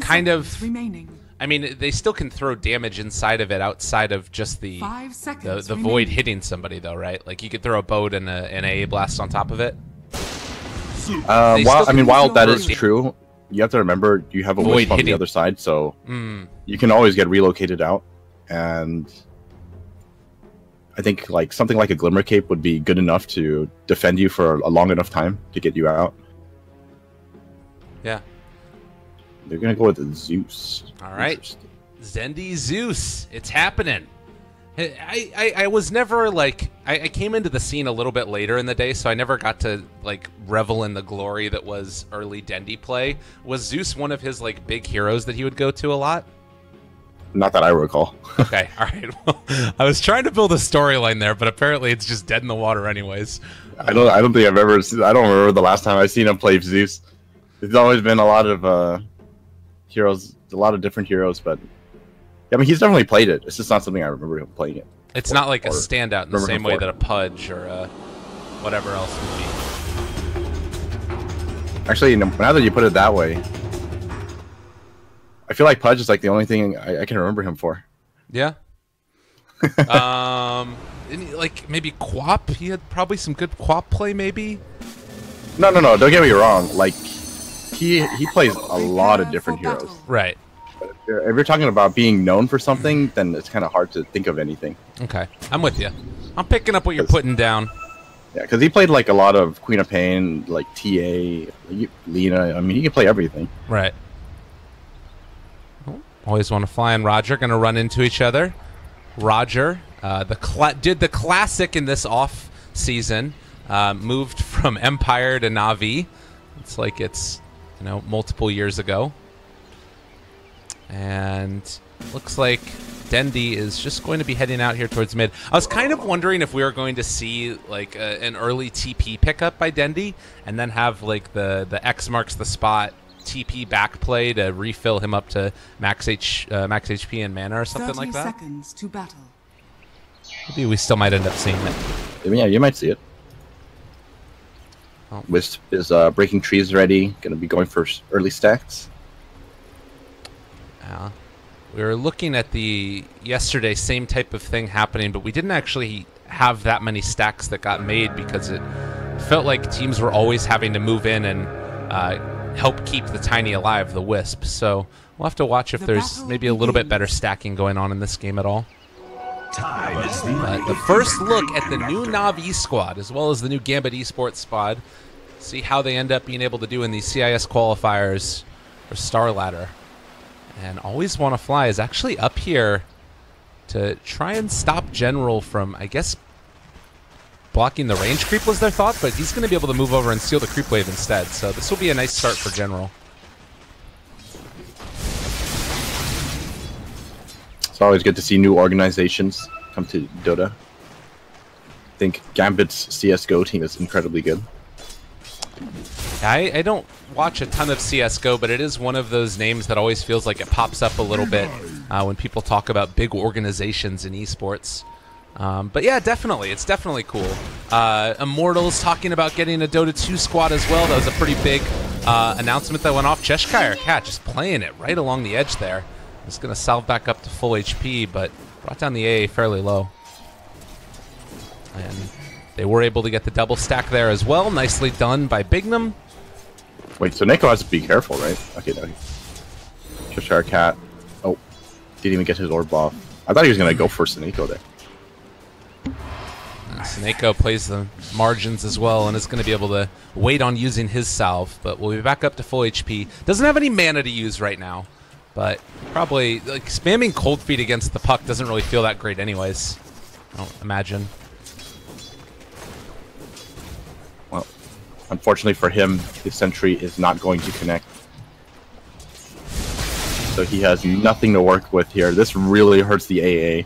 kind of... I mean, they still can throw damage inside of it outside of just the void hitting somebody, though, right? Like, you could throw a boat and an AA blast on top of it. While that is true, you have to remember you have a wisp on the other side, so you can always get relocated out. And I think like something like a Glimmer Cape would be good enough to defend you for a long enough time to get you out. Yeah. They're going to go with the Zeus. All right. Zendy Zeus. It's happening. I was never like... I came into the scene a little bit later in the day, so I never got to like revel in the glory that was early Dendy play. Was Zeus one of his like big heroes that he would go to a lot? Not that I recall. Okay, all right. Well, I was trying to build a storyline there, but apparently it's just dead in the water anyways. I don't think I've ever... I don't remember the last time I've seen him play Zeus. There's always been a lot of... heroes, a lot of different heroes, but yeah, I mean, he's definitely played it. It's just not something I remember him playing it. It's not like a standout in the same way that a Pudge or whatever else would be. Actually, now that you put it that way, I feel like Pudge is like the only thing I can remember him for. Yeah. Like maybe Quap. He had probably some good Quap play, maybe. No. Don't get me wrong. Like. He plays a lot of different heroes. Right. But if you're talking about being known for something, then it's kind of hard to think of anything. Okay. I'm with you. I'm picking up what you're putting down. Yeah, because he played like a lot of Queen of Pain, like TA, Lena. I mean, he can play everything. Right. Always want to fly and Roger going to run into each other. Roger did the classic in this off season. Moved from Empire to Na'Vi. It's like it's... multiple years ago. And looks like Dendy is just going to be heading out here towards mid. I was kind of wondering if we were going to see like an early TP pickup by Dendy and then have like the X marks the spot TP back play to refill him up to max HP and mana or something like that. 30 seconds to battle. Maybe we still might end up seeing it. Yeah, you might see it. Oh. Wisp is breaking trees ready. Going to be going for early stacks. Yeah. We were looking at yesterday, same type of thing happening, but we didn't actually have that many stacks that got made because it felt like teams were always having to move in and help keep the Tiny alive, the Wisp. So we'll have to watch if there's maybe a little bit better stacking going on in this game at all. The first look at the new Na'Vi squad, as well as the new Gambit Esports squad. See how they end up being able to do in these CIS qualifiers for StarLadder. And Always Want to Fly is actually up here to try and stop General from, I guess, blocking the range creep was their thought, but he's going to be able to move over and steal the creep wave instead. So this will be a nice start for General. It's always good to see new organizations come to Dota. I think Gambit's CSGO team is incredibly good. I don't watch a ton of CSGO, but it is one of those names that always feels like it pops up a little bit when people talk about big organizations in esports. But yeah, definitely. It's definitely cool. Immortals talking about getting a Dota 2 squad as well. That was a pretty big announcement that went off. Cheshire Cat just playing it right along the edge there. It's going to salve back up to full HP, but brought down the AA fairly low. And they were able to get the double stack there as well. Nicely done by Bignum. Wait, so Neko has to be careful, right? Okay, no. Cheshire Cat. Oh, didn't even get his orb off. I thought he was going to go for Seneko there. Seneko plays the margins as well and is going to be able to wait on using his salve, but we'll be back up to full HP. Doesn't have any mana to use right now, but probably like spamming Cold Feet against the puck doesn't really feel that great anyways, I don't imagine. Well, unfortunately for him, his sentry is not going to connect. So he has nothing to work with here. This really hurts the AA.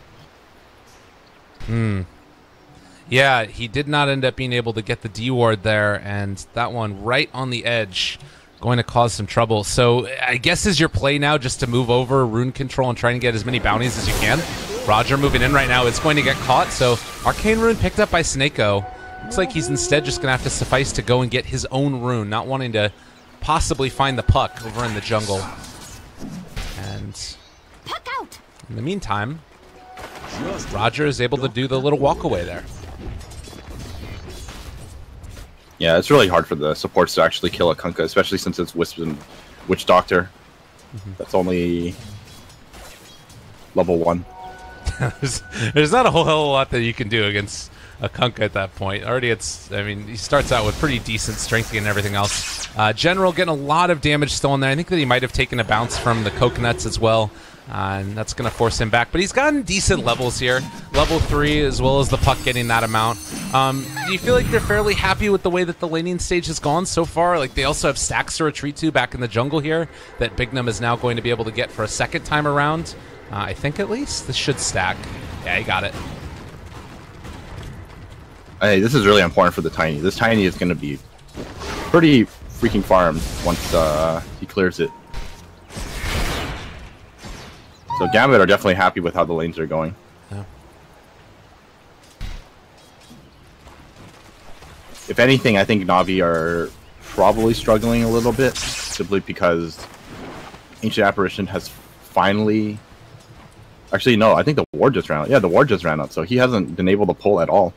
Yeah, he did not end up being able to get the D ward there, and that one right on the edge going to cause some trouble. So I guess is your play now just to move over rune control and try and get as many bounties as you can? Roger moving in right now is going to get caught, so Arcane Rune picked up by Seneko. Looks like he's instead just going to have to suffice to go and get his own rune, not wanting to possibly find the puck over in the jungle. And in the meantime, Roger is able to do the little walk away there. Yeah, it's really hard for the supports to actually kill a Kunkka, especially since it's Wisp and Witch Doctor. That's only level 1. There's not a whole hell of a lot that you can do against a Kunkka at that point. Already I mean, he starts out with pretty decent strength and everything else. General getting a lot of damage still in there. I think that he might have taken a bounce from the coconuts as well. And that's going to force him back. But he's gotten decent levels here. Level 3 as well as the puck getting that amount. Do you feel like they're fairly happy with the way that the laning stage has gone so far? Like, they also have stacks to retreat to back in the jungle here that Bignum is now going to be able to get for a second time around. I think at least. This should stack. Yeah, he got it. Hey, this is really important for the Tiny. This Tiny is going to be pretty freaking farmed once he clears it. So Gambit are definitely happy with how the lanes are going. Yeah. If anything, I think Na'Vi are probably struggling a little bit, simply because Ancient Apparition has finally... Actually, no, I think the ward just ran out. Yeah, the ward just ran out, so he hasn't been able to pull at all.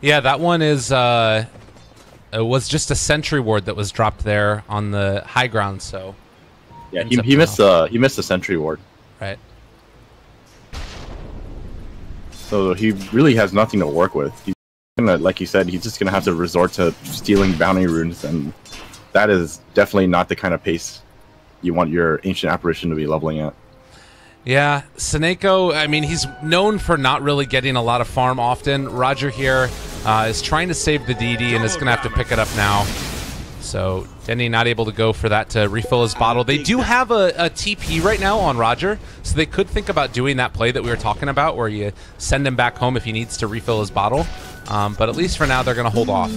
Yeah, that one is... it was just a sentry ward that was dropped there on the high ground, so... Yeah, he missed the sentry ward. Right. So he really has nothing to work with. He's gonna, like you said, he's just gonna have to resort to stealing bounty runes, and that is definitely not the kind of pace you want your Ancient Apparition to be leveling at. Yeah, Seneko, I mean, he's known for not really getting a lot of farm often. Roger here is trying to save the DD and is gonna have to pick it up now. So Denny not able to go for that to refill his bottle. They do have a TP right now on Roger, so they could think about doing that play that we were talking about where you send him back home if he needs to refill his bottle. But at least for now, they're going to hold off.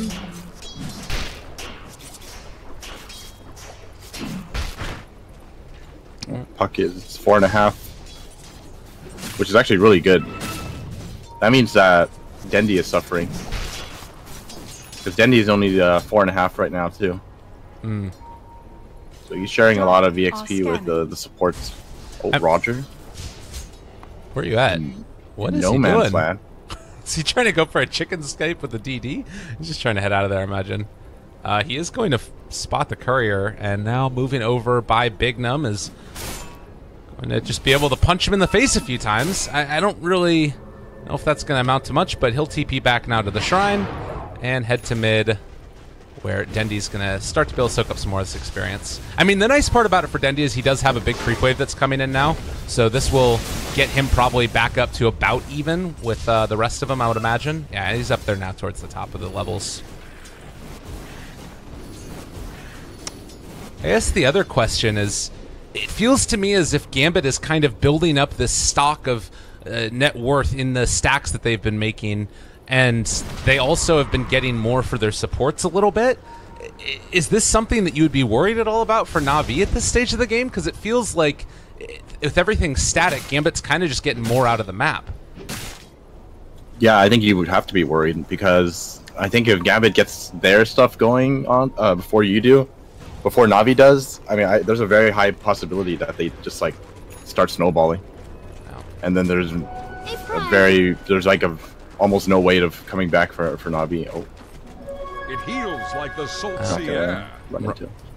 Puck is 4.5, which is actually really good. That means that Dendi is suffering. Because Dendi is only 4.5 right now, too. So he's sharing a lot of EXP with the supports. Oh, Roger. Where are you at? What is he doing? Land. Is he trying to go for a chicken escape with the DD? He's just trying to head out of there, I imagine. He is going to spot the courier, and now moving over by Bignum is going to just be able to punch him in the face a few times. I don't really know if that's going to amount to much, but he'll TP back now to the shrine and head to mid, where Dendi's going to start to be able to soak up some more of this experience. I mean, the nice part about it for Dendi is he does have a big creep wave that's coming in now, so this will get him probably back up to about even with the rest of them, I would imagine. Yeah, he's up there now towards the top of the levels. I guess the other question is, it feels to me as if Gambit is kind of building up this stock of net worth in the stacks that they've been making, and they also have been getting more for their supports a little bit. Is this something that you would be worried at all about for Na'Vi at this stage of the game? Because it feels like, with everything static, Gambit's kind of just getting more out of the map. Yeah, I think you would have to be worried, because I think if Gambit gets their stuff going on before you do, before Na'Vi does, I mean, there's a very high possibility that they just, like, start snowballing. Oh. And then there's almost no way of coming back for Na'Vi. Oh. It heals like the salty air.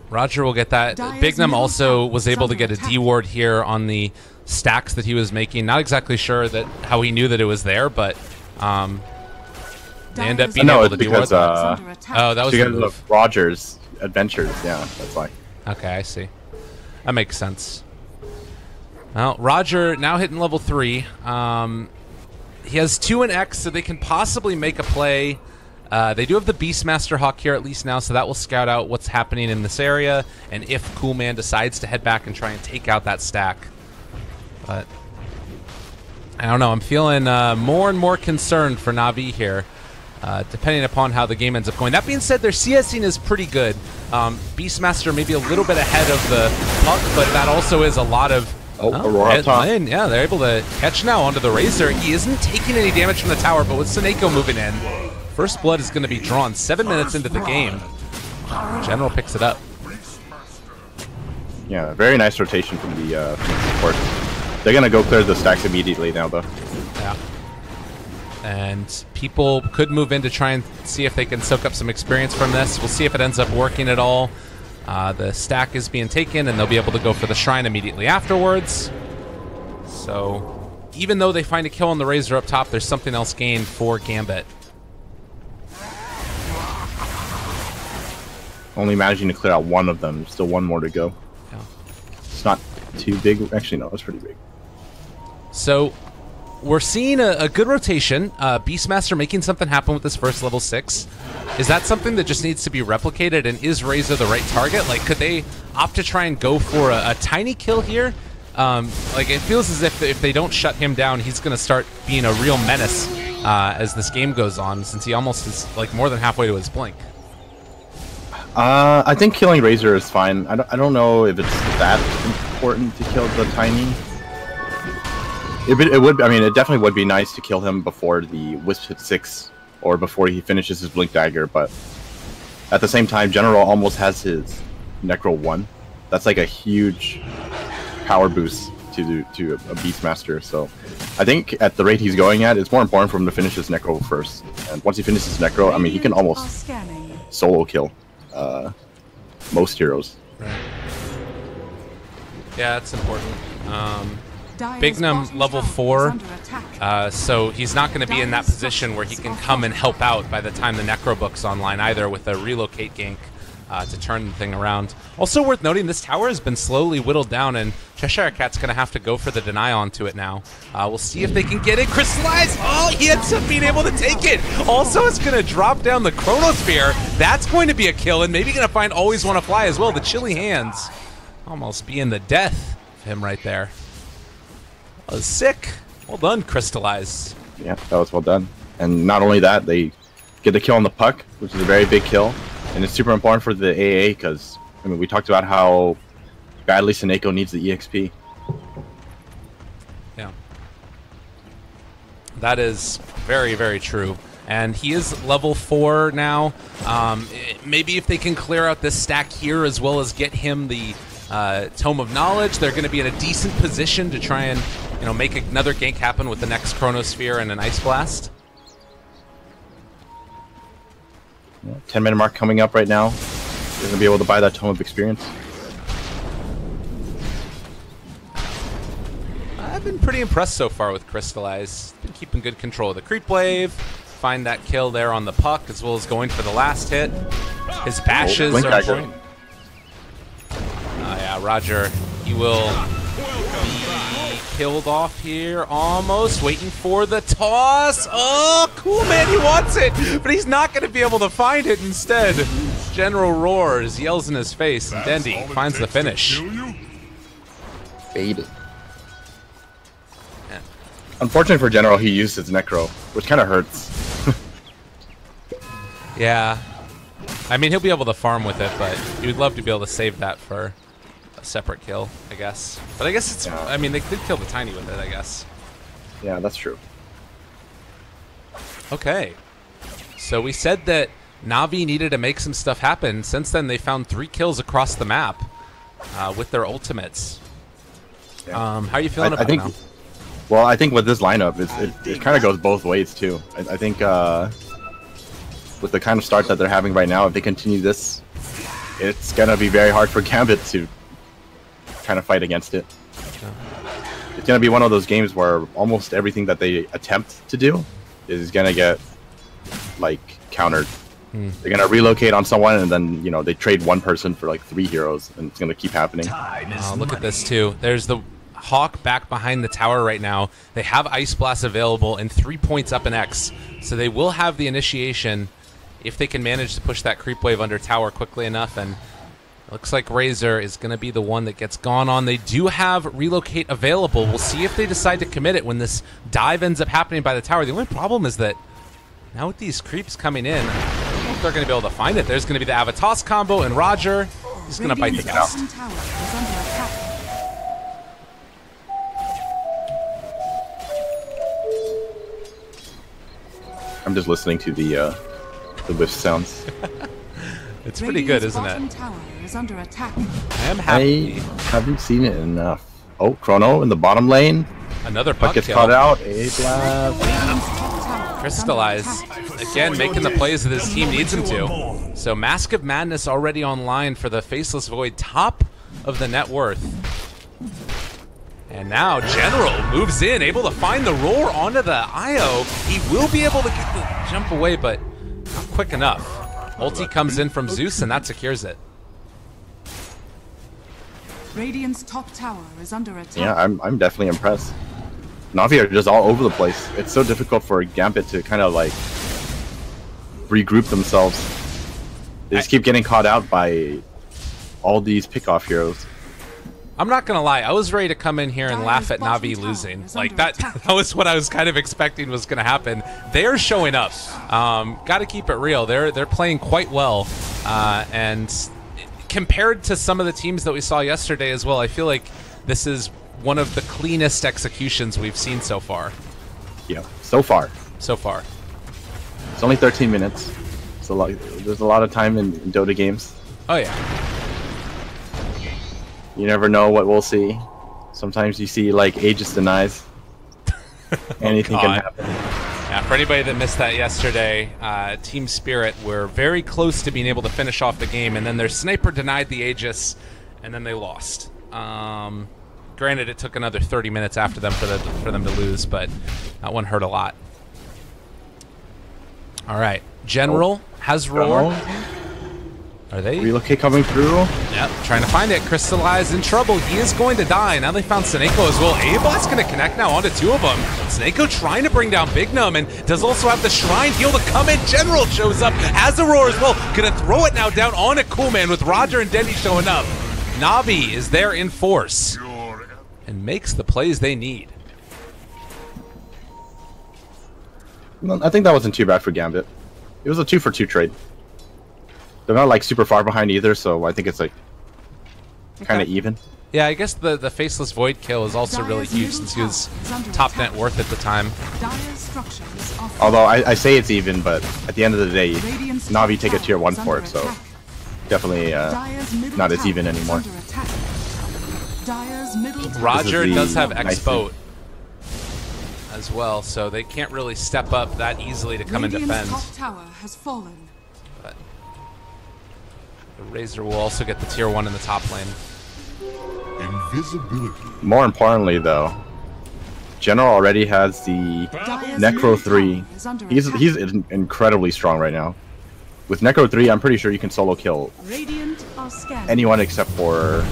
Roger will get that. Bignum also was able to get a D ward here on the stacks that he was making. Not exactly sure that how he knew that it was there, but they end up being able to D ward that. Oh, that was because of Roger's adventures. Yeah, that's why. Okay, I see. That makes sense. Well, Roger now hitting level 3. He has 2 in X, so they can possibly make a play. They do have the Beastmaster Hawk here at least now, so that will scout out what's happening in this area, and if Coolman decides to head back and try and take out that stack. But I don't know. I'm feeling more and more concerned for Na'Vi here, depending upon how the game ends up going. That being said, their CSing is pretty good. Beastmaster maybe a little bit ahead of the puck, but that also is a lot of... Aurora top. Yeah, they're able to catch now onto the Razor. He isn't taking any damage from the tower, but with Seneko moving in, first blood is going to be drawn 7 minutes into the game. General picks it up. Yeah, very nice rotation from the support. They're gonna go clear the stacks immediately now, though. Yeah. And people could move in to try and see if they can soak up some experience from this. We'll see if it ends up working at all. The stack is being taken, and they'll be able to go for the shrine immediately afterwards. So, even though they find a kill on the Razor up top, there's something else gained for Gambit. Only managing to clear out one of them. There's still one more to go. Yeah. It's not too big. Actually, no, it's pretty big. So, we're seeing a good rotation. Beastmaster making something happen with this first level 6. Is that something that just needs to be replicated, and is Razor the right target? Like, could they opt to try and go for a tiny kill here? Like, it feels as if they don't shut him down, he's going to start being a real menace as this game goes on, since he almost is like more than halfway to his blink. I think killing Razor is fine. I don't know if it's that important to kill the tiny. It would. I mean, it definitely would be nice to kill him before the Wisp hit 6 or before he finishes his Blink Dagger. But at the same time, General almost has his Necro 1. That's like a huge power boost to a Beastmaster. So I think at the rate he's going at, it's more important for him to finish his Necro first. And once he finishes Necro, I mean, he can almost solo kill most heroes. Right. Yeah, that's important. Bignum level 4, so he's not going to be in that position where he can come and help out by the time the Necro book's online either, with a relocate gank to turn the thing around. Also worth noting, this tower has been slowly whittled down, and Cheshire Cat's going to have to go for the deny onto it now. We'll see if they can get it. Crystallize! Oh, he ends up being able to take it! Also, it's going to drop down the Chronosphere. That's going to be a kill, and maybe going to find Always Wanna Fly as well. The chilly hands almost being the death of him right there. That was sick. Well done, Crystallize. Yeah, that was well done. And not only that, they get the kill on the puck, which is a very big kill. And it's super important for the AA because, I mean, we talked about how badly Seneko needs the EXP. Yeah. That is very, very true. And he is level 4 now. Maybe if they can clear out this stack here as well as get him the Tome of Knowledge, they're going to be in a decent position to try and, you know, make another gank happen with the next Chronosphere and an Ice Blast. 10-minute mark coming up right now. They're going to be able to buy that Tome of Experience. I've been pretty impressed so far with Crystallize. Been keeping good control of the creep wave. Find that kill there on the puck, as well as going for the last hit. His bashes are important. Yeah, Roger, he will be killed off here almost, waiting for the toss. Oh, cool, man, he wants it, but he's not going to be able to find it instead. General roars, yells in his face, and Dendy finds the finish. Baby. Unfortunately for General, he used his Necro, which kind of hurts. Yeah. I mean, he'll be able to farm with it, but he would love to be able to save that for a separate kill, I guess. But I guess it's, I mean, they did kill the Tiny with it, I guess. Yeah, that's true. Okay. So we said that Na'Vi needed to make some stuff happen. Since then, they found 3 kills across the map with their ultimates. Yeah. How are you feeling about it now? Well, I think with this lineup, it kind of goes both ways, too. I think with the kind of start that they're having right now, if they continue this, it's going to be very hard for Gambit to kind of fight against it. Yeah. It's going to be one of those games where almost everything that they attempt to do is going to get, like, countered. They're going to relocate on someone, and then, you know, they trade one person for, like, 3 heroes, and it's going to keep happening. Oh, look at this, too. There's the Hawk back behind the tower right now. They have Ice Blast available and 3 points up in X, so they will have the initiation if they can manage to push that creep wave under tower quickly enough. And it looks like Razor is going to be the one that gets gone on. They do have relocate available. We'll see if they decide to commit it when this dive ends up happening by the tower. The only problem is that now with these creeps coming in, I don't know if they're going to be able to find it. There's going to be the Avatos combo, and Roger is going to bite the dust. I'm just listening to the whiff sounds. It's pretty good, isn't it? is under attack. I am happy. I haven't seen it enough. Oh, Chrono in the bottom lane. Another Puck puck gets kill. caught out. A blast. Crystallize, again, making the plays that his team needs him to. So Mask of Madness already online for the Faceless Void, top of the net worth. And now General moves in, able to find the roar onto the IO. He will be able to get the jump away, but not quick enough. Ulti comes in from Zeus, and that secures it. Radiant's top tower is under attack. Yeah, I'm definitely impressed. Na'Vi are just all over the place. It's so difficult for Gambit to kind of like regroup themselves. They just keep getting caught out by all these pickoff heroes. I'm not gonna lie, I was ready to come in here and laugh at Na'Vi losing. Like that was what I was kind of expecting was gonna happen. They're showing up. Gotta keep it real. They're playing quite well. And compared to some of the teams that we saw yesterday as well, I feel like this is one of the cleanest executions we've seen so far. Yeah, so far. So far. It's only 13 minutes. So there's a lot of time in Dota games. Oh yeah. You never know what we'll see. Sometimes you see like Aegis denies. Anything can happen. Yeah, for anybody that missed that yesterday, Team Spirit were very close to being able to finish off the game, and then their sniper denied the Aegis, and then they lost. Granted, it took another 30 minutes after them for them to lose, but that one hurt a lot. All right, General has roar. Are they? Relocate coming through. Yep, trying to find it. Crystallize in trouble. He is going to die. Now they found Sneko as well. A-Blast going to connect now onto two of them. Sneko trying to bring down Big Num and does also have the Shrine Heal to come in. General shows up, has a roar as well. Going to throw it now down on a Coolman with Roger and Denny showing up. Na'Vi is there in force and makes the plays they need. Well, I think that wasn't too bad for Gambit. It was a 2-for-2 trade. They're not like super far behind either, so I think it's like kind of even. Yeah, I guess the Faceless Void kill is also really huge since he was top net worth at the time. Although I say it's even, but at the end of the day, Na'Vi take a tier 1 for it, so definitely not as even anymore. Roger does have X-Boat as well, so they can't really step up that easily to come and defend. But the Razor will also get the tier 1 in the top lane. Invisibility. More importantly, though, General already has the Necro 3. He's incredibly strong right now. With Necro 3, I'm pretty sure you can solo kill anyone except for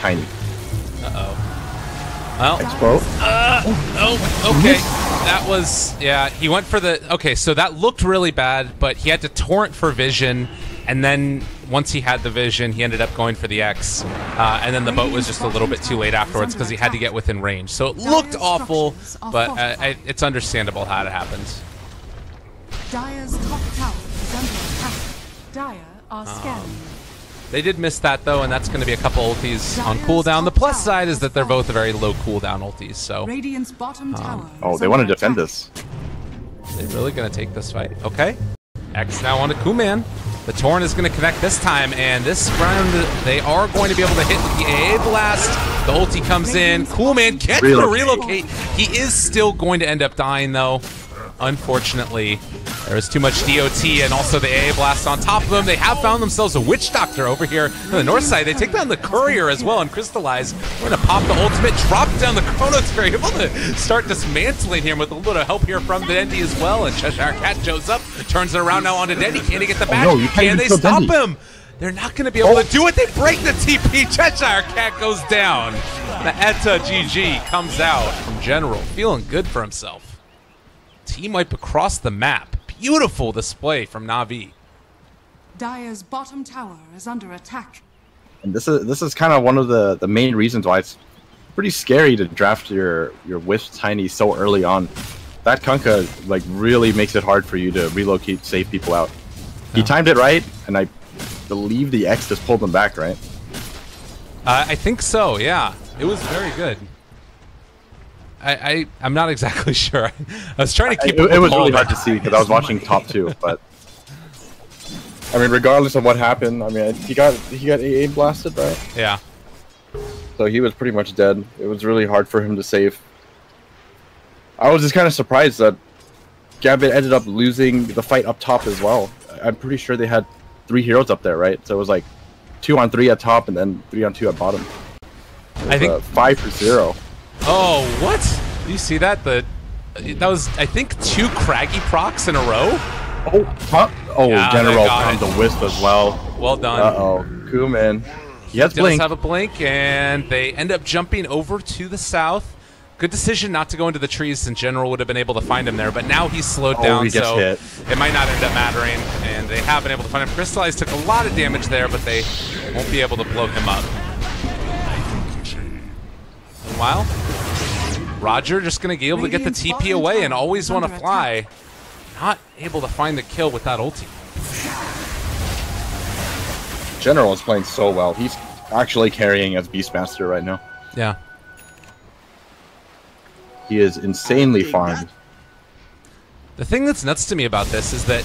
Tiny. Uh-oh. Well, Expo. Oh, okay. That was, yeah, he went for the, okay, so that looked really bad, but he had to torrent for vision, and then once he had the vision, he ended up going for the X, and then the boat was just a little bit too late afterwards because he had to get within range. So it looked awful, but it's understandable how it happened. Dire's top tower is under attack. Dire are scanning. They did miss that, though, and that's going to be a couple ultis on cooldown. The plus side is that they're both very low cooldown ultis, so... Oh, they want to defend this. They're really going to take this fight. Okay. X now on to Kuman. The Torrent is going to connect this time, and this round, they are going to be able to hit with the AA Blast. The ulti comes in. Coolman gets the relocate. He is still going to end up dying, though. Unfortunately, there was too much DOT and also the AA Blast on top of them. They have found themselves a Witch Doctor over here on the north side. They take down the Courier as well and Crystallize. We're going to pop the ultimate, drop down the Chronosphere, able to start dismantling him with a little help here from Dendy as well. And Cheshire Cat shows up, turns it around now onto Dendy. Can he get the back? Oh, no, can they stop him? They're not going to be able to do it. They break the TP. Cheshire Cat goes down. The Etta GG comes out from General, feeling good for himself. Team wipe across the map. Beautiful display from Na'Vi. Dire's bottom tower is under attack. And this is kind of one of the main reasons why it's pretty scary to draft your Wisp Tiny so early on. That Kunkka like really makes it hard for you to relocate, save people out. He timed it right, and I believe the X just pulled them back, right? I think so, yeah. It was very good. I'm not exactly sure. I was trying to keep it was really hard to see because I was watching top 2, but I mean, regardless of what happened, I mean, he got AA blasted, right? Yeah. So he was pretty much dead. It was really hard for him to save. I was just kind of surprised that Gambit ended up losing the fight up top as well. I'm pretty sure they had 3 heroes up there, right? So it was like 2-on-3 at top and then 3-on-2 at bottom. I think 5-0. Oh, what? Do you see that? That was, I think, 2 craggy procs in a row. Oh, huh? Oh, yeah, General found the wisp as well. Well done. Uh-oh, Kuman. He has blink. Does have a blink, and they end up jumping over to the south. Good decision not to go into the trees, since General would have been able to find him there. But now he's slowed down, he gets so hit. It might not end up mattering. And they have been able to find him. Crystallize took a lot of damage there, but they won't be able to blow him up. Meanwhile, Roger just going to be able to get the TP away and always want to fly. Not able to find the kill with that ulti. General is playing so well. He's actually carrying as Beastmaster right now. Yeah. He is insanely farmed. The thing that's nuts to me about this is that,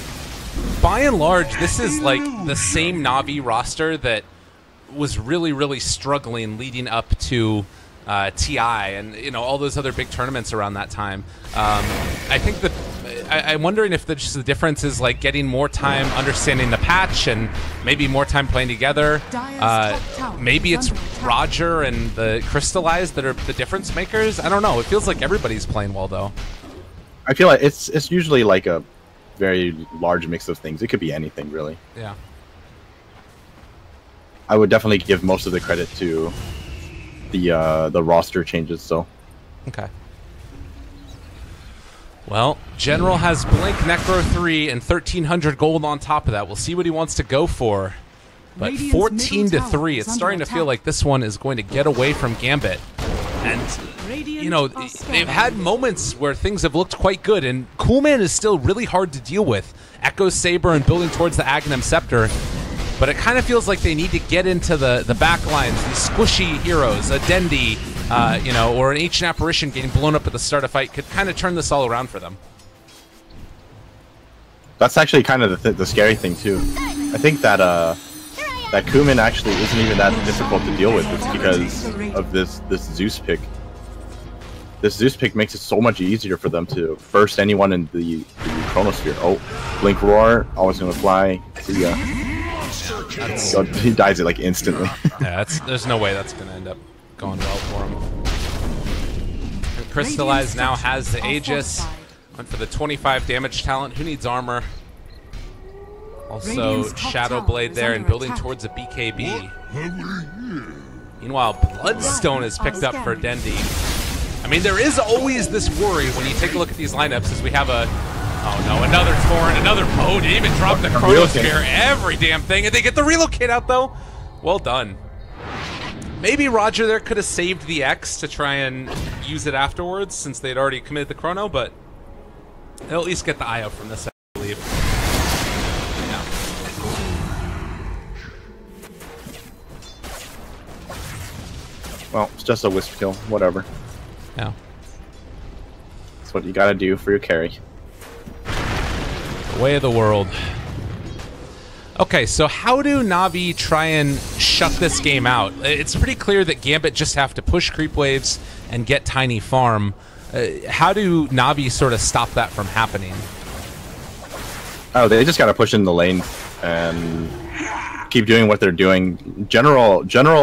by and large, this is like the same Na'Vi roster that was really, really struggling leading up to TI and all those other big tournaments around that time. I think that I'm wondering if just the difference is like getting more time understanding the patch and maybe more time playing together. Maybe it's Roger and the Crystallized that are the difference makers. I don't know. It feels like everybody's playing well though. I feel like it's usually like a very large mix of things. It could be anything really. Yeah. I would definitely give most of the credit to the roster changes though. Okay. Well, General has Blink, Necro 3, and 1,300 gold on top of that. We'll see what he wants to go for. But 14-3, it's starting to feel like this one is going to get away from Gambit. And, they've had moments where things have looked quite good, and Coolman is still really hard to deal with. Echo Saber and building towards the Aghanim Scepter. But it kind of feels like they need to get into the back lines, these squishy heroes, a Dendi, or an Ancient Apparition getting blown up at the start of fight could kind of turn this all around for them. That's actually kind of the scary thing too. I think that that Kuman actually isn't even that difficult to deal with. It's because of this Zeus pick. This Zeus pick makes it so much easier for them to burst anyone in the Chronosphere. Oh, Blink Roar, always gonna fly. See ya. So he dies it like instantly. Yeah, there's no way that's gonna end up going well for him. And Crystallize now has the Aegis. Went for the 25 damage talent. Who needs armor? Also Shadow Blade there and building towards a BKB. Meanwhile, Bloodstone is picked up for Dendi. I mean, there is always this worry when you take a look at these lineups as we have a... Oh no, another Torrent, another Boat, even drop the Chronosphere, every damn thing. And they get the relocate out though. Well done. Maybe Roger there could have saved the X to try and use it afterwards since they'd already committed the Chrono, but they'll at least get the eye out from this, I believe. Yeah. Well, it's just a Wisp kill, whatever. Yeah. That's what you gotta do for your carry. The way of the world. Okay, so how do Na'Vi try and shut this game out? It's pretty clear that Gambit just have to push creep waves and get tiny farm. How do Na'Vi sort of stop that from happening? Oh, they just gotta push in the lane and keep doing what they're doing. General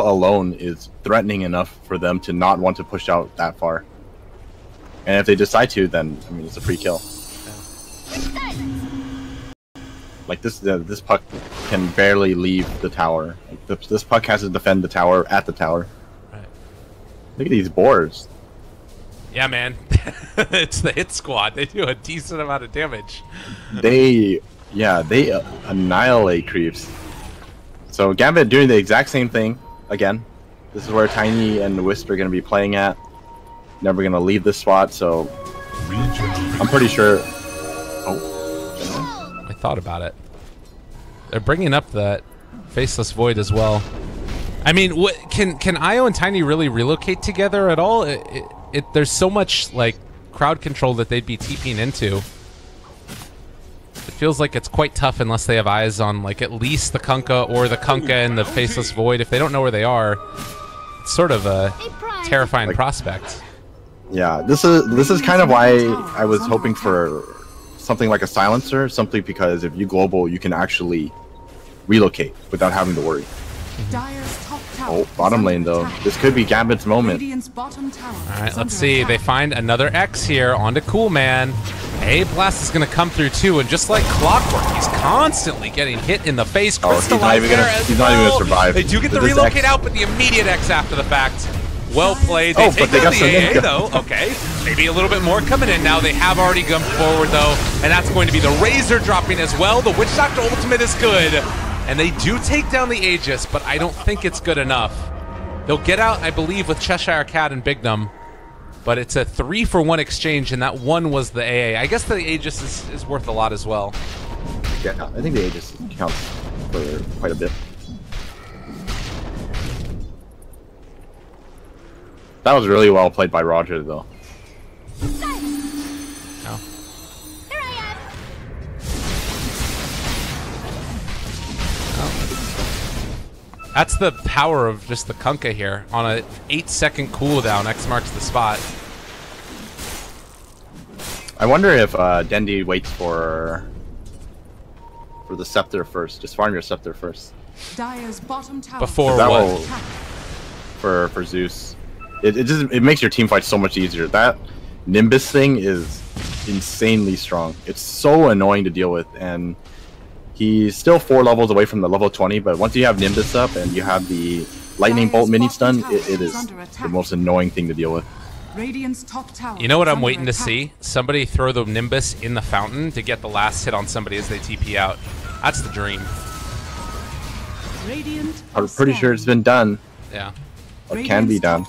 alone is threatening enough for them to not want to push out that far. And if they decide to, then I mean it's a free kill. Like this puck can barely leave the tower. Like this puck has to defend the tower at the tower. Right. Look at these boards. Yeah, man. It's the hit squad. They do a decent amount of damage. They annihilate creeps. So Gambit doing the exact same thing again. This is where Tiny and Wisp are going to be playing at. Never going to leave this spot, so I'm pretty sure. Oh, I thought about it. They're bringing up that Faceless Void as well. I mean, what can Io and Tiny really relocate together at all? There's so much like crowd control that they'd be TPing into. It feels like it's quite tough unless they have eyes on like at least the Kunkka or the Kunkka and the Faceless Void. If they don't know where they are, it's sort of a terrifying prospect. Yeah, this is kind of why I was hoping for something like a silencer, simply because if you global, you can actually relocate without having to worry. Oh, bottom lane though. This could be Gambit's moment. Alright, let's see. They find another X here onto Cool Man. A Blast is going to come through too, and just like clockwork, he's constantly getting hit in the face. Oh, he's not even gonna survive. They do get the relocate out, but the immediate X after the fact. Well played. They take down the AA though. Okay, maybe a little bit more coming in now. They have already come forward though, and that's going to be the Razor dropping as well. The Witch Doctor ultimate is good. And they do take down the Aegis, but I don't think it's good enough. They'll get out, I believe, with Cheshire Cat and Bignum. But it's a 3-for-1 exchange, and that one was the AA. I guess the Aegis is worth a lot as well. Yeah, I think the Aegis counts for quite a bit. That was really well played by Roger, though. That's the power of just the Kunkka here. On a 8-second cooldown, X marks the spot. I wonder if Dendi waits for the Scepter first. Just farm your Scepter first. Before what? For Zeus. It makes your team fight so much easier. That Nimbus thing is insanely strong. It's so annoying to deal with, and he's still 4 levels away from the level 20, but once you have Nimbus up and you have the Lightning Bolt mini stun, it is the most annoying thing to deal with. You know what I'm waiting to see? Somebody throw the Nimbus in the fountain to get the last hit on somebody as they TP out. That's the dream. I'm pretty sure it's been done. Yeah. Or can be done.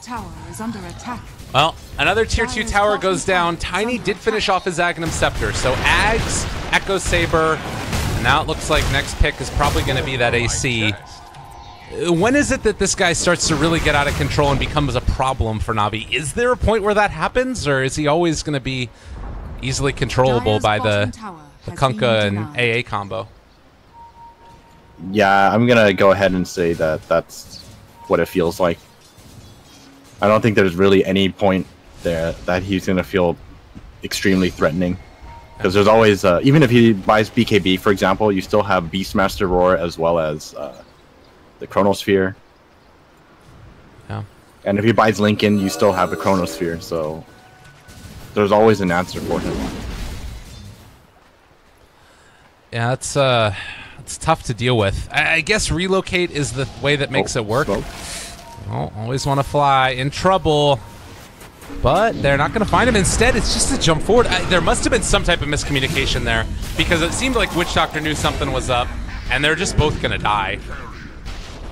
Well, another tier 2 tower goes down. Tiny did finish off his Agnum Scepter, so Ags, Echo Saber. Now it looks like next pick is probably going to be that AC. When is it that this guy starts to really get out of control and becomes a problem for Navi? Is there a point where that happens, or is he always going to be easily controllable by the Kunkka and AA combo? Yeah, I'm going to go ahead and say that that's what it feels like. I don't think there's really any point there that he's going to feel extremely threatening. Because there's always, even if he buys BKB, for example, you still have Beastmaster Roar as well as the Chronosphere. Yeah. And if he buys Lincoln, you still have the Chronosphere, so there's always an answer for him. Yeah, it's tough to deal with. I guess relocate is the way that makes it work. Oh, always want to fly. In trouble. But they're not going to find him. Instead, it's just a jump forward. There must have been some type of miscommunication there, because it seemed like Witch Doctor knew something was up, and they're just both going to die.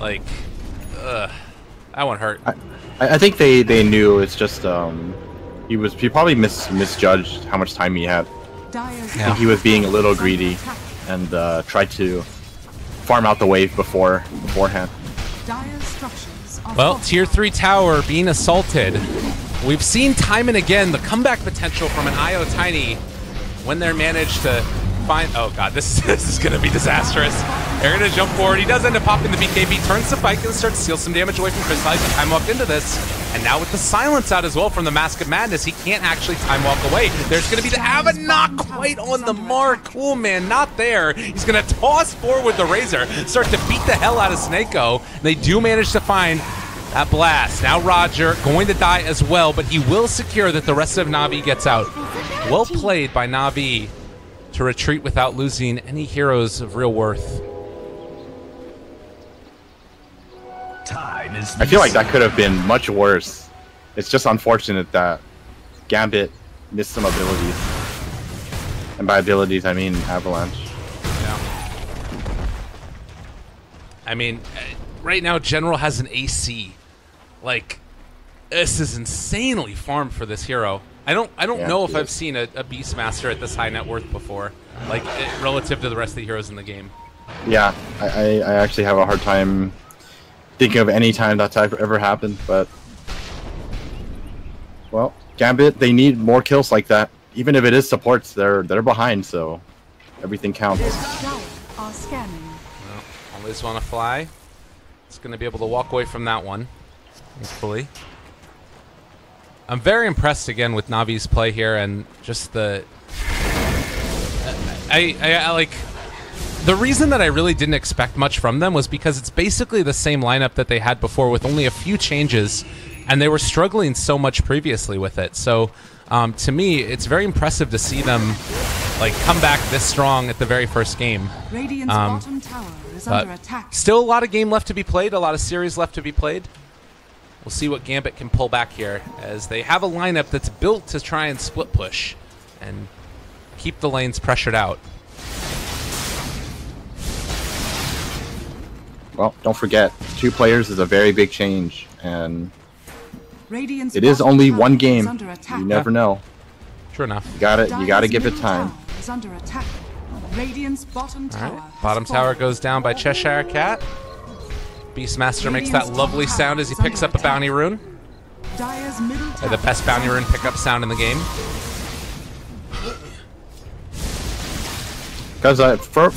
Like, that one hurt. I think they knew. It's just he probably misjudged how much time he had. I think he was being a little greedy and tried to farm out the wave beforehand. Well, tier 3 tower being assaulted. We've seen time and again the comeback potential from an IO Tiny when they're managed to find... Oh god, this is going to be disastrous. They're going to jump forward. He does end up popping the BKB, turns the fight, and starts to steal some damage away from Chris Life and time walked into this. And now with the silence out as well from the Mask of Madness, he can't actually time walk away. There's going to be the Avid, not quite on the mark. Cool Man, not there. He's going to toss forward with the Razor, start to beat the hell out of Snako. They do manage to find that blast. Now Roger going to die as well, but he will secure that the rest of Na'Vi gets out. Well played by Na'Vi to retreat without losing any heroes of real worth. I feel like that could have been much worse. It's just unfortunate that Gambit missed some abilities. And by abilities, I mean Avalanche. Yeah. I mean, right now General has an AC. Like, this is insanely farmed for this hero. I don't know if I've seen a Beastmaster at this high net worth before, like relative to the rest of the heroes in the game. Yeah, I actually have a hard time thinking of any time that's ever happened, but well, Gambit, they need more kills like that. Even if it is supports, they're behind, so Everything counts. Dire are scanning. Well, always want to fly. It's going to be able to walk away from that one, hopefully. I'm very impressed again with Navi's play here and just the. I like. The reason that I really didn't expect much from them was because it's basically the same lineup that they had before with only a few changes, and they were struggling so much previously with it. So to me, it's very impressive to see them like come back this strong at the very first game. Radiant's bottom tower is under attack. Still a lot of game left to be played, a lot of series left to be played. We'll see what Gambit can pull back here as they have a lineup that's built to try and split push and keep the lanes pressured out. Well, don't forget, 2 players is a very big change, and Radiant's it is only one game. under attack. You never know. True enough. You gotta give it time. Is under attack. Radiant's bottom tower. Right. Bottom tower goes down by Cheshire Cat. Beastmaster makes that lovely sound as he picks up a bounty rune. Dire's middle tower. The best bounty rune pickup sound in the game. Because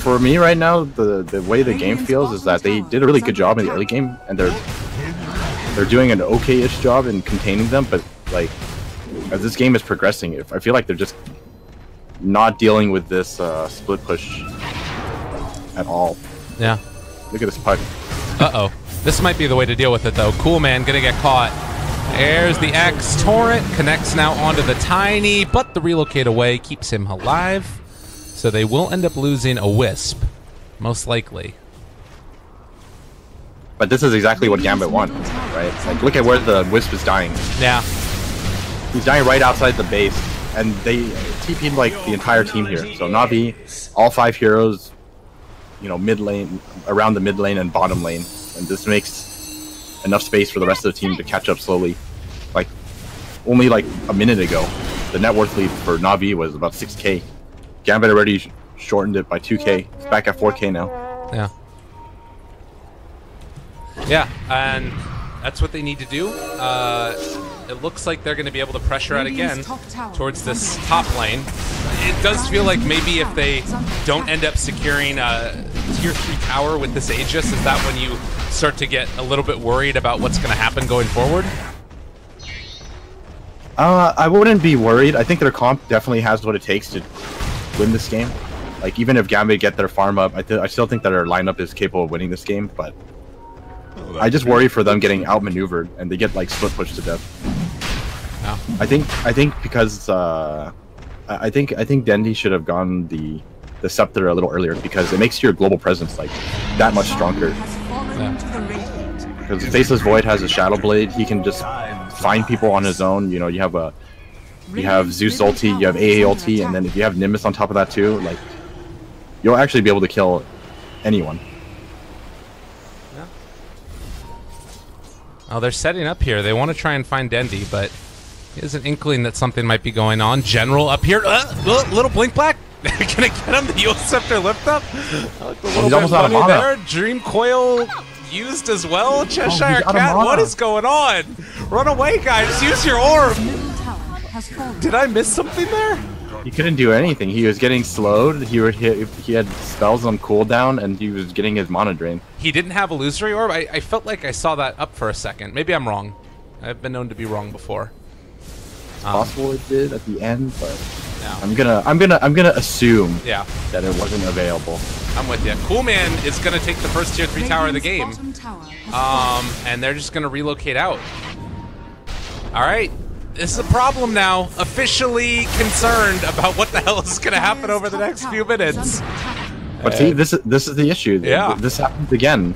for me right now, the way the game feels is that they did a really good job in the early game, and they're doing an okay-ish job in containing them. But like, as this game is progressing, I feel like they're just not dealing with this split push at all. Yeah. Look at this puck. Uh-oh. This might be the way to deal with it, though. Cool Man gonna get caught. There's the X. Torrent connects now onto the Tiny, but the relocate away keeps him alive. So they will end up losing a Wisp, most likely. But this is exactly what Gambit wants, right? Like, look at where the Wisp is dying. Yeah. He's dying right outside the base, and they TP'd like the entire team here. So Navi, all 5 heroes, you know, mid lane, around the mid lane and bottom lane, and this makes enough space for the rest of the team to catch up slowly. Like, only like a minute ago, the net worth lead for Navi was about 6K. Gambit already shortened it by 2K. It's back at 4K now. Yeah. Yeah, and that's what they need to do. It looks like they're going to be able to pressure out again towards this top lane. It does feel like maybe if they don't end up securing a tier 3 tower with this Aegis, is that when you start to get a little bit worried about what's going to happen going forward? I wouldn't be worried. I think their comp definitely has what it takes to win this game. Like, even if Gambit get their farm up, I still think that our lineup is capable of winning this game, but I just worry for them getting outmaneuvered and they get like split pushed to death. Yeah. I think because I think Dendy should have gone the scepter a little earlier, because it makes your global presence like that much stronger. Yeah. Because Faceless Void has a Shadow Blade, he can just find people on his own. You know, you have Zeus ulti, you have AA ulti, and then if you have Nimbus on top of that too, like, you'll actually be able to kill anyone. Yeah. Oh, they're setting up here. They want to try and find Dendy, but he has an inkling that something might be going on. General up here. Little Blink Black. Can I get him the Yule Scepter lift up? He's almost out of mana. There. Dream Coil used as well. Cheshire Cat, what is going on? Run away, guys. Use your orb. Did I miss something there? He couldn't do anything. He was getting slowed. He had spells on cooldown, and he was getting his mana drain. He didn't have Illusory Orb? I felt like I saw that up for a second. Maybe I'm wrong. I've been known to be wrong before. Possible it did at the end, but yeah. I'm gonna assume that it wasn't available. I'm with you. Cool Man is gonna take the first tier 3 tower of the game. And they're just gonna relocate out. Alright. This is a problem now. Officially concerned about what the hell is gonna happen over the next few minutes. But see, this is the issue. Yeah. This happens again.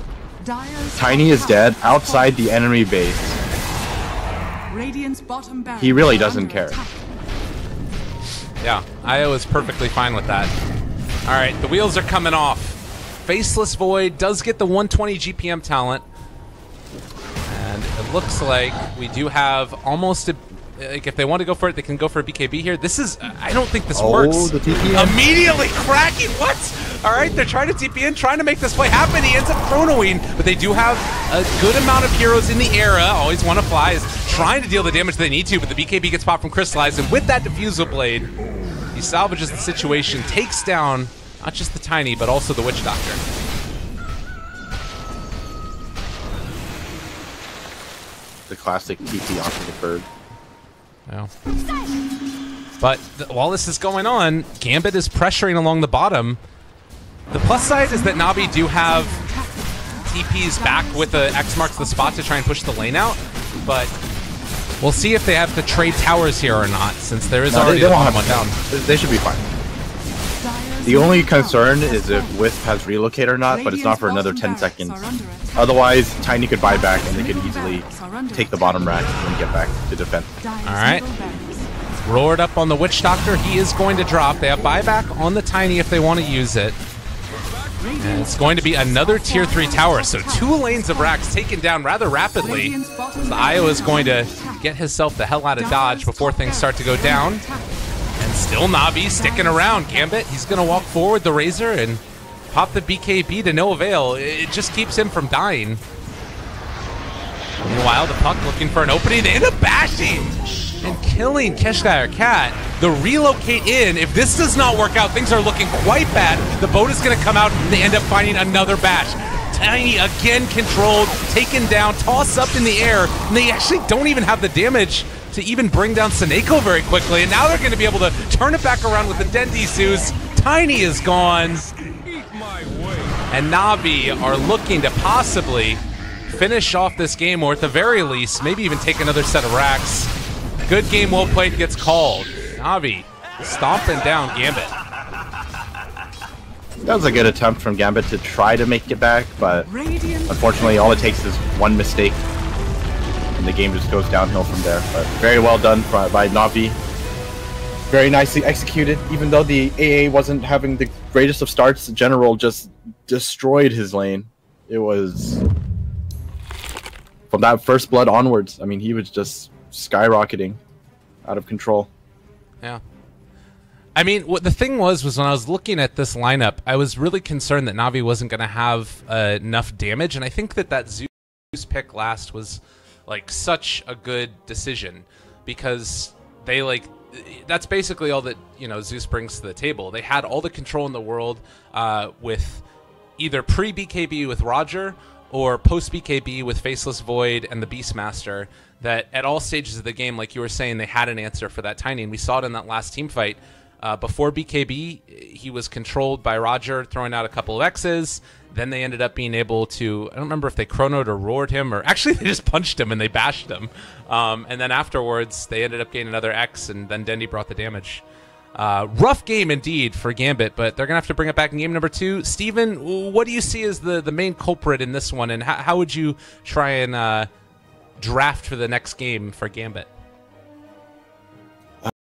Tiny is dead outside the enemy base. He really doesn't care. Yeah, Io is perfectly fine with that. Alright, the wheels are coming off. Faceless Void does get the 120 GPM talent. And it looks like we do have almost a... Like, if they want to go for it, they can go for a BKB here. This is... I don't think this works. The TP immediately cracking! What? Alright, they're trying to TP in, trying to make this play happen. He ends up chronoing, but they do have a good amount of heroes in the era. Always want to fly, is trying to deal the damage they need to, but the BKB gets popped from Crystallize, and with that Diffusal Blade, he salvages the situation, takes down Not just the Tiny, but also the Witch Doctor. The classic TP onto the bird. Well. But while this is going on, Gambit is pressuring along the bottom. The plus side is that Navi do have TPs back with the X marks the spot to try and push the lane out, but we'll see if they have to trade towers here or not, since there is already the bottom one down. They should be fine. The only concern is if Wisp has relocate or not, but it's not for another 10 seconds. Otherwise, Tiny could buy back and they could easily take the bottom rack and get back to defend. Alright. Roared up on the Witch Doctor. He is going to drop. They have buyback on the Tiny if they want to use it. And it's going to be another tier 3 tower. So 2 lanes of racks taken down rather rapidly. So Io is going to get himself the hell out of dodge before things start to go down. And still Navi sticking around. Gambit, he's going to walk forward the Razor and pop the BKB to no avail. It just keeps him from dying. Meanwhile, the Puck looking for an opening. They end up bashing and killing Keshkai or Cat. The relocate in. If this does not work out, things are looking quite bad. The boat is going to come out and they end up finding another bash. Tiny again controlled, taken down, tossed up in the air, and they actually don't even have the damage to even bring down Seneko very quickly. And now they're going to be able to turn it back around with the Dendi Zeus. Tiny is gone. And Navi are looking to possibly finish off this game, or at the very least, maybe even take another set of racks. Good game, well played, gets called. Navi stomping down Gambit. That was a good attempt from Gambit to try to make it back, but unfortunately all it takes is one mistake and the game just goes downhill from there. But very well done by Navi. Very nicely executed. Even though the AA wasn't having the greatest of starts, the General just destroyed his lane. It was... from that first blood onwards, I mean, he was just skyrocketing out of control. Yeah. I mean, what the thing was when I was looking at this lineup, I was really concerned that Navi wasn't going to have enough damage, and I think that Zeus pick last was like such a good decision, because they that's basically all that, you know, Zeus brings to the table. They had all the control in the world with either pre-BKB with Roger or post-BKB with Faceless Void and the Beastmaster, that at all stages of the game, like you were saying, they had an answer for that Tiny, and we saw it in that last team fight. Before BKB, he was controlled by Roger, throwing out a couple of X's. Then they ended up being able to, I don't remember if they chronoed or roared him, or actually they just punched him and they bashed him. And then afterwards, they ended up getting another X, and then Dendi brought the damage. Rough game indeed for Gambit, but they're going to have to bring it back in game number 2. Steven, what do you see as the main culprit in this one, and how would you try and draft for the next game for Gambit?